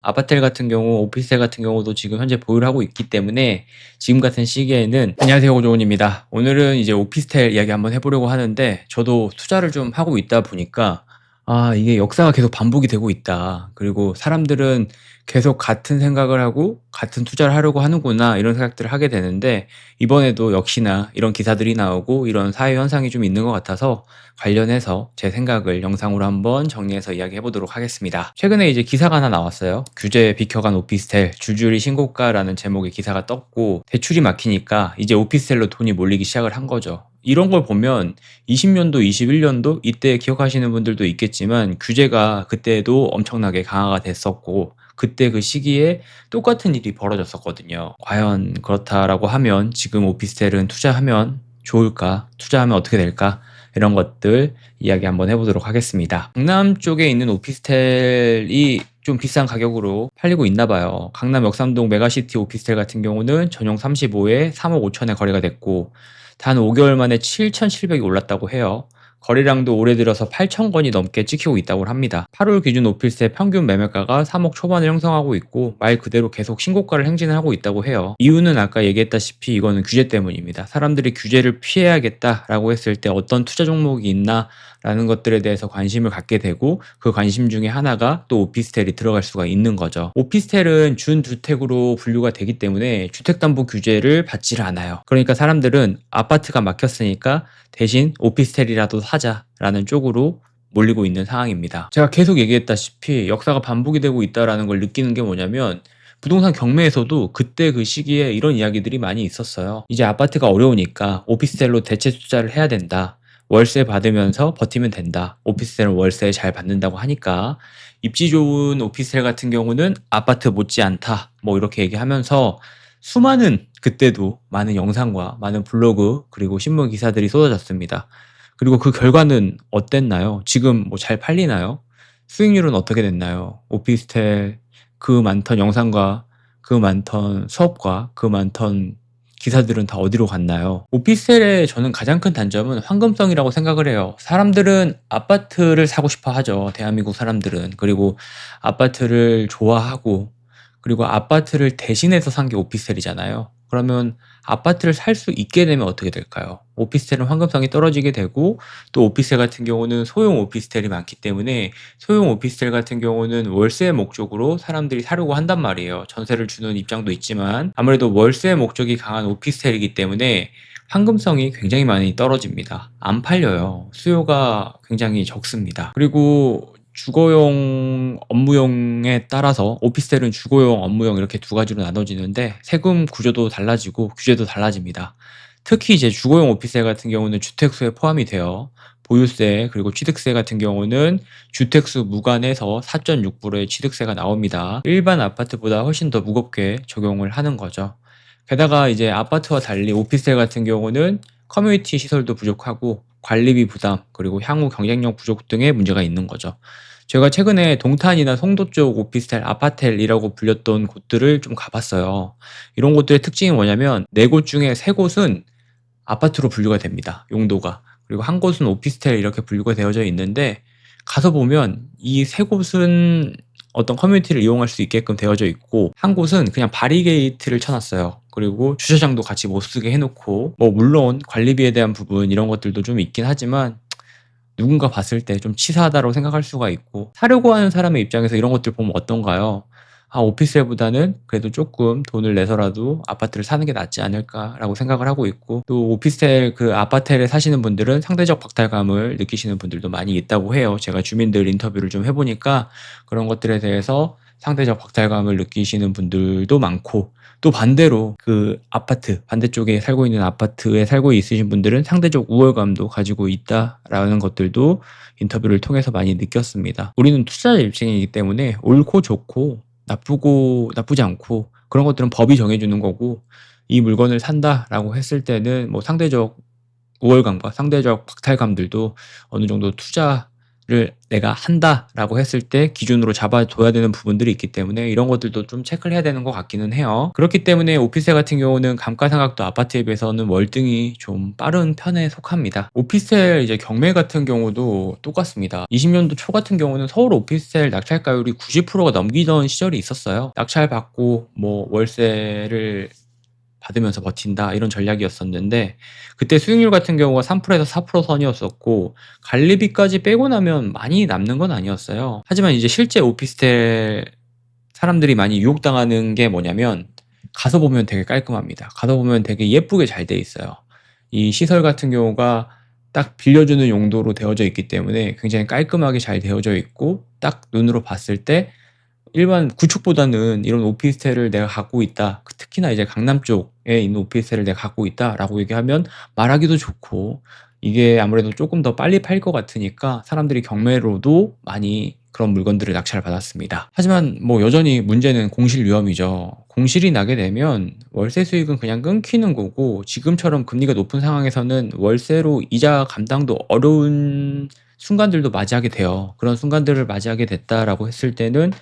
아파트 같은 경우, 오피스텔 같은 경우도 지금 현재 보유를 하고 있기 때문에 지금 같은 시기에는 안녕하세요, 고조원입니다. 오늘은 이제 오피스텔 이야기 한번 해보려고 하는데 저도 투자를 좀 하고 있다 보니까 이게 역사가 계속 반복이 되고 있다. 그리고 사람들은 계속 같은 생각을 하고 같은 투자를 하려고 하는구나 이런 생각들을 하게 되는데 이번에도 역시나 이런 기사들이 나오고 이런 사회 현상이 좀 있는 것 같아서 관련해서 제 생각을 영상으로 한번 정리해서 이야기해 보도록 하겠습니다. 최근에 이제 기사가 하나 나왔어요. 규제에 비켜간 오피스텔 줄줄이 신고가라는 제목의 기사가 떴고 대출이 막히니까 이제 오피스텔로 돈이 몰리기 시작을 한 거죠. 이런 걸 보면 20년도, 21년도 이때 기억하시는 분들도 있겠지만 규제가 그때도 엄청나게 강화가 됐었고 그때 그 시기에 똑같은 일이 벌어졌었거든요. 과연 그렇다라고 하면 지금 오피스텔은 투자하면 좋을까? 투자하면 어떻게 될까? 이런 것들 이야기 한번 해보도록 하겠습니다. 강남 쪽에 있는 오피스텔이 좀 비싼 가격으로 팔리고 있나 봐요. 강남 역삼동 메가시티 오피스텔 같은 경우는 전용 35에 3억 5천에 거래가 됐고 단 5개월 만에 7,700이 올랐다고 해요. 거래량도 올해 들어서 8천 건이 넘게 찍히고 있다고 합니다. 8월 기준 오피스텔 평균 매매가가 3억 초반을 형성하고 있고 말 그대로 계속 신고가를 행진을 하고 있다고 해요. 이유는 아까 얘기했다시피 이거는 규제 때문입니다. 사람들이 규제를 피해야겠다라고 했을 때 어떤 투자 종목이 있나 라는 것들에 대해서 관심을 갖게 되고 그 관심 중에 하나가 또 오피스텔이 들어갈 수가 있는 거죠. 오피스텔은 준주택으로 분류가 되기 때문에 주택담보 규제를 받지를 않아요. 그러니까 사람들은 아파트가 막혔으니까 대신 오피스텔이라도 사자라는 쪽으로 몰리고 있는 상황입니다. 제가 계속 얘기했다시피 역사가 반복이 되고 있다는 걸 느끼는 게 뭐냐면 부동산 경매에서도 그때 그 시기에 이런 이야기들이 많이 있었어요. 이제 아파트가 어려우니까 오피스텔로 대체 투자를 해야 된다. 월세 받으면서 버티면 된다. 오피스텔은 월세 잘 받는다고 하니까 입지 좋은 오피스텔 같은 경우는 아파트 못지않다. 뭐 이렇게 얘기하면서 수많은 그때도 많은 영상과 많은 블로그 그리고 신문 기사들이 쏟아졌습니다. 그리고 그 결과는 어땠나요? 지금 뭐 잘 팔리나요? 수익률은 어떻게 됐나요? 오피스텔 그 많던 영상과 그 많던 수업과 그 많던 기사들은 다 어디로 갔나요? 오피스텔의 저는 가장 큰 단점은 황금성이라고 생각을 해요. 사람들은 아파트를 사고 싶어 하죠. 대한민국 사람들은. 그리고 아파트를 좋아하고 그리고 아파트를 대신해서 산 게 오피스텔이잖아요. 그러면 아파트를 살 수 있게 되면 어떻게 될까요? 오피스텔은 황금성이 떨어지게 되고 또 오피스텔 같은 경우는 소형 오피스텔이 많기 때문에 소형 오피스텔 같은 경우는 월세 목적으로 사람들이 사려고 한단 말이에요. 전세를 주는 입장도 있지만 아무래도 월세 목적이 강한 오피스텔이기 때문에 황금성이 굉장히 많이 떨어집니다. 안 팔려요. 수요가 굉장히 적습니다. 그리고 주거용, 업무용에 따라서 오피스텔은 주거용, 업무용 이렇게 두 가지로 나눠지는데 세금 구조도 달라지고 규제도 달라집니다. 특히 이제 주거용 오피스텔 같은 경우는 주택수에 포함이 돼요. 보유세 그리고 취득세 같은 경우는 주택수 무관해서 4.6%의 취득세가 나옵니다. 일반 아파트보다 훨씬 더 무겁게 적용을 하는 거죠. 게다가 이제 아파트와 달리 오피스텔 같은 경우는 커뮤니티 시설도 부족하고 관리비 부담 그리고 향후 경쟁력 부족 등의 문제가 있는 거죠. 제가 최근에 동탄이나 송도 쪽 오피스텔 아파텔이라고 불렸던 곳들을 좀 가봤어요. 이런 곳들의 특징이 뭐냐면 네 곳 중에 세 곳은 아파트로 분류가 됩니다. 용도가. 그리고 한 곳은 오피스텔 이렇게 분류가 되어져 있는데 가서 보면 이 세 곳은 어떤 커뮤니티를 이용할 수 있게끔 되어져 있고 한 곳은 그냥 바리게이트를 쳐놨어요. 그리고 주차장도 같이 못 쓰게 해놓고 뭐 물론 관리비에 대한 부분 이런 것들도 좀 있긴 하지만 누군가 봤을 때 좀 치사하다고 생각할 수가 있고 사려고 하는 사람의 입장에서 이런 것들 보면 어떤가요? 오피스텔보다는 그래도 조금 돈을 내서라도 아파트를 사는 게 낫지 않을까라고 생각을 하고 있고 또 오피스텔 그 아파트에 사시는 분들은 상대적 박탈감을 느끼시는 분들도 많이 있다고 해요. 제가 주민들 인터뷰를 좀 해보니까 그런 것들에 대해서 상대적 박탈감을 느끼시는 분들도 많고 또 반대로 그 아파트 반대쪽에 살고 있는 아파트에 살고 있으신 분들은 상대적 우월감도 가지고 있다라는 것들도 인터뷰를 통해서 많이 느꼈습니다. 우리는 투자 입장이기 때문에 옳고 좋고 나쁘고 나쁘지 않고 그런 것들은 법이 정해주는 거고 이 물건을 산다라고 했을 때는 뭐 상대적 우월감과 상대적 박탈감들도 어느 정도 투자 내가 한다라고 했을 때 기준으로 잡아둬야 되는 부분들이 있기 때문에 이런 것들도 좀 체크를 해야 되는 것 같기는 해요. 그렇기 때문에 오피스텔 같은 경우는 감가상각도 아파트에 비해서는 월등히 좀 빠른 편에 속합니다. 오피스텔 이제 경매 같은 경우도 똑같습니다. 20년도 초 같은 경우는 서울 오피스텔 낙찰가율이 90%가 넘기던 시절이 있었어요. 낙찰 받고 뭐 월세를 받으면서 버틴다 이런 전략이었었는데, 그때 수익률 같은 경우가 3%에서 4% 선이었었고 관리비까지 빼고 나면 많이 남는 건 아니었어요. 하지만 이제 실제 오피스텔 사람들이 많이 유혹당하는 게 뭐냐면, 가서 보면 되게 깔끔합니다. 가서 보면 되게 예쁘게 잘 돼 있어요. 이 시설 같은 경우가 딱 빌려주는 용도로 되어져 있기 때문에 굉장히 깔끔하게 잘 되어져 있고, 딱 눈으로 봤을 때 일반 구축보다는 이런 오피스텔을 내가 갖고 있다, 특히나 이제 강남 쪽에 있는 오피스텔을 내가 갖고 있다라고 얘기하면 말하기도 좋고, 이게 아무래도 조금 더 빨리 팔 것 같으니까 사람들이 경매로도 많이 그런 물건들을 낙찰을 받았습니다. 하지만 뭐 여전히 문제는 공실 위험이죠. 공실이 나게 되면 월세 수익은 그냥 끊기는 거고, 지금처럼 금리가 높은 상황에서는 월세로 이자 감당도 어려운 순간들도 맞이하게 돼요. 그런 순간들을 맞이하게 됐다라고 했을 때는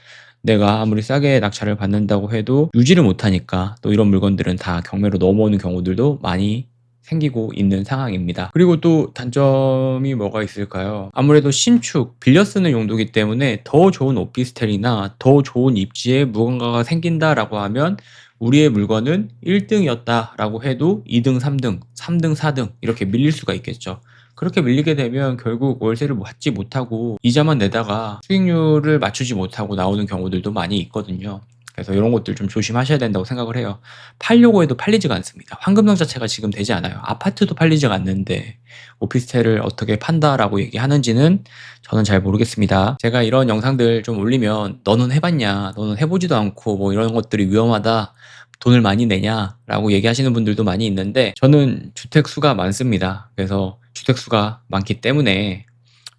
내가 아무리 싸게 낙찰을 받는다고 해도 유지를 못하니까 또 이런 물건들은 다 경매로 넘어오는 경우들도 많이 생기고 있는 상황입니다. 그리고 또 단점이 뭐가 있을까요? 아무래도 신축, 빌려 쓰는 용도이기 때문에 더 좋은 오피스텔이나 더 좋은 입지에 무언가가 생긴다라고 하면 우리의 물건은 1등이었다라고 해도 2등, 3등, 3등, 4등 이렇게 밀릴 수가 있겠죠. 그렇게 밀리게 되면 결국 월세를 받지 못하고 이자만 내다가 수익률을 맞추지 못하고 나오는 경우들도 많이 있거든요. 그래서 이런 것들 좀 조심하셔야 된다고 생각을 해요. 팔려고 해도 팔리지가 않습니다. 환급성 자체가 지금 되지 않아요. 아파트도 팔리지가 않는데 오피스텔을 어떻게 판다라고 얘기하는지는 저는 잘 모르겠습니다. 제가 이런 영상들 좀 올리면 너는 해봤냐, 너는 해보지도 않고 뭐 이런 것들이 위험하다, 돈을 많이 내냐라고 얘기하시는 분들도 많이 있는데, 저는 주택 수가 많습니다. 그래서 주택 수가 많기 때문에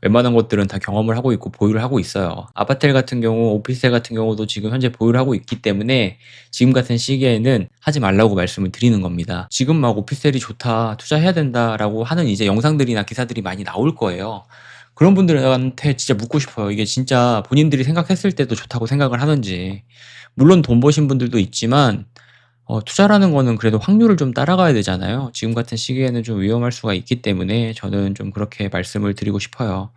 웬만한 것들은 다 경험을 하고 있고 보유를 하고 있어요. 아파트 같은 경우, 오피스텔 같은 경우도 지금 현재 보유를 하고 있기 때문에 지금 같은 시기에는 하지 말라고 말씀을 드리는 겁니다. 지금 막 오피스텔이 좋다, 투자해야 된다라고 하는 이제 영상들이나 기사들이 많이 나올 거예요. 그런 분들한테 진짜 묻고 싶어요. 이게 진짜 본인들이 생각했을 때도 좋다고 생각을 하는지. 물론 돈 버신 분들도 있지만 투자라는 거는 그래도 확률을 좀 따라가야 되잖아요. 지금 같은 시기에는 좀 위험할 수가 있기 때문에 저는 좀 그렇게 말씀을 드리고 싶어요.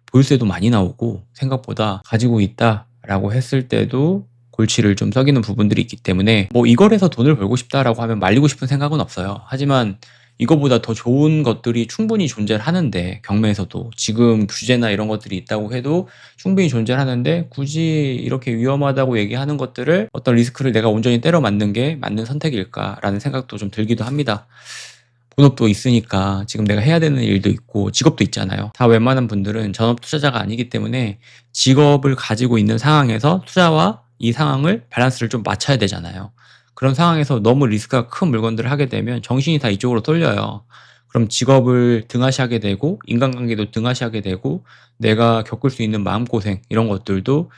보유세도 많이 나오고 생각보다 가지고 있다라고 했을 때도 골치를 좀 썩이는 부분들이 있기 때문에, 뭐 이거에서 돈을 벌고 싶다라고 하면 말리고 싶은 생각은 없어요. 하지만 이거보다 더 좋은 것들이 충분히 존재를 하는데, 경매에서도 지금 규제나 이런 것들이 있다고 해도 충분히 존재를 하는데 굳이 이렇게 위험하다고 얘기하는 것들을, 어떤 리스크를 내가 온전히 때려 맞는 게 맞는 선택일까라는 생각도 좀 들기도 합니다. 본업도 있으니까 지금 내가 해야 되는 일도 있고 직업도 있잖아요. 다 웬만한 분들은 전업 투자자가 아니기 때문에 직업을 가지고 있는 상황에서 투자와 이 상황을 밸런스를 좀 맞춰야 되잖아요. 그런 상황에서 너무 리스크가 큰 물건들을 하게 되면 정신이 다 이쪽으로 쏠려요. 그럼 직업을 등하시하게 되고 인간관계도 등하시하게 되고 내가 겪을 수 있는 마음고생 이런 것들도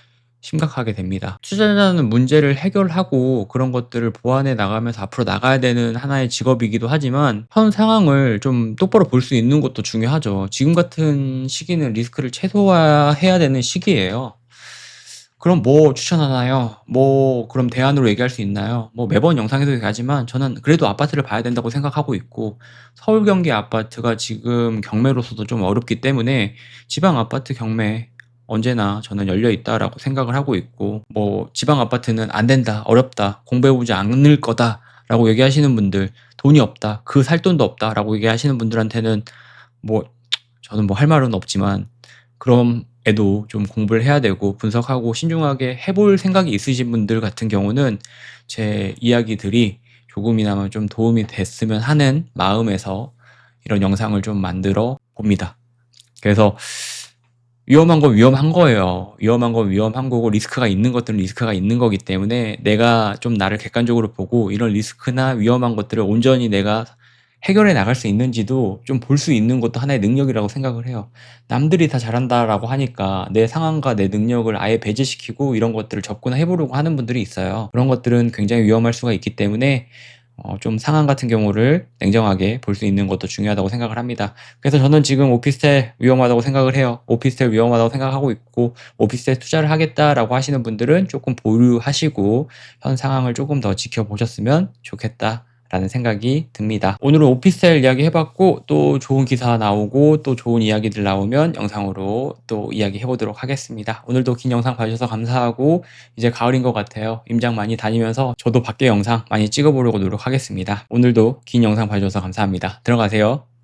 심각하게 됩니다. 투자자는 문제를 해결하고 그런 것들을 보완해 나가면서 앞으로 나가야 되는 하나의 직업이기도 하지만, 현 상황을 좀 똑바로 볼 수 있는 것도 중요하죠. 지금 같은 시기는 리스크를 최소화해야 되는 시기예요. 그럼 뭐 추천하나요? 뭐 그럼 대안으로 얘기할 수 있나요? 뭐 매번 영상에서 얘기하지만 저는 그래도 아파트를 봐야 된다고 생각하고 있고, 서울 경기 아파트가 지금 경매로서도 좀 어렵기 때문에 지방 아파트 경매 언제나 저는 열려 있다라고 생각을 하고 있고, 뭐 지방 아파트는 안 된다, 어렵다, 공부해보지 않을 거다라고 얘기하시는 분들, 돈이 없다, 그 살 돈도 없다라고 얘기하시는 분들한테는 뭐 저는 뭐 할 말은 없지만, 그럼 애도 좀 공부를 해야 되고 분석하고 신중하게 해볼 생각이 있으신 분들 같은 경우는 제 이야기들이 조금이나마 좀 도움이 됐으면 하는 마음에서 이런 영상을 좀 만들어 봅니다. 그래서 위험한 건 위험한 거예요. 위험한 건 위험한 거고 리스크가 있는 것들은 리스크가 있는 거기 때문에 내가 좀 나를 객관적으로 보고 이런 리스크나 위험한 것들을 온전히 내가 해결해 나갈 수 있는지도 좀 볼 수 있는 것도 하나의 능력이라고 생각을 해요. 남들이 다 잘한다라고 하니까 내 상황과 내 능력을 아예 배제시키고 이런 것들을 접근해 보려고 하는 분들이 있어요. 그런 것들은 굉장히 위험할 수가 있기 때문에 좀 상황 같은 경우를 냉정하게 볼 수 있는 것도 중요하다고 생각을 합니다. 그래서 저는 지금 오피스텔 위험하다고 생각을 해요. 오피스텔 위험하다고 생각하고 있고, 오피스텔 투자를 하겠다라고 하시는 분들은 조금 보류하시고 현 상황을 조금 더 지켜보셨으면 좋겠다라는 생각이 듭니다. 오늘은 오피스텔 이야기 해봤고, 또 좋은 기사 나오고 또 좋은 이야기들 나오면 영상으로 또 이야기 해보도록 하겠습니다. 오늘도 긴 영상 봐주셔서 감사하고, 이제 가을인 것 같아요. 임장 많이 다니면서 저도 밖에 영상 많이 찍어보려고 노력하겠습니다. 오늘도 긴 영상 봐주셔서 감사합니다. 들어가세요.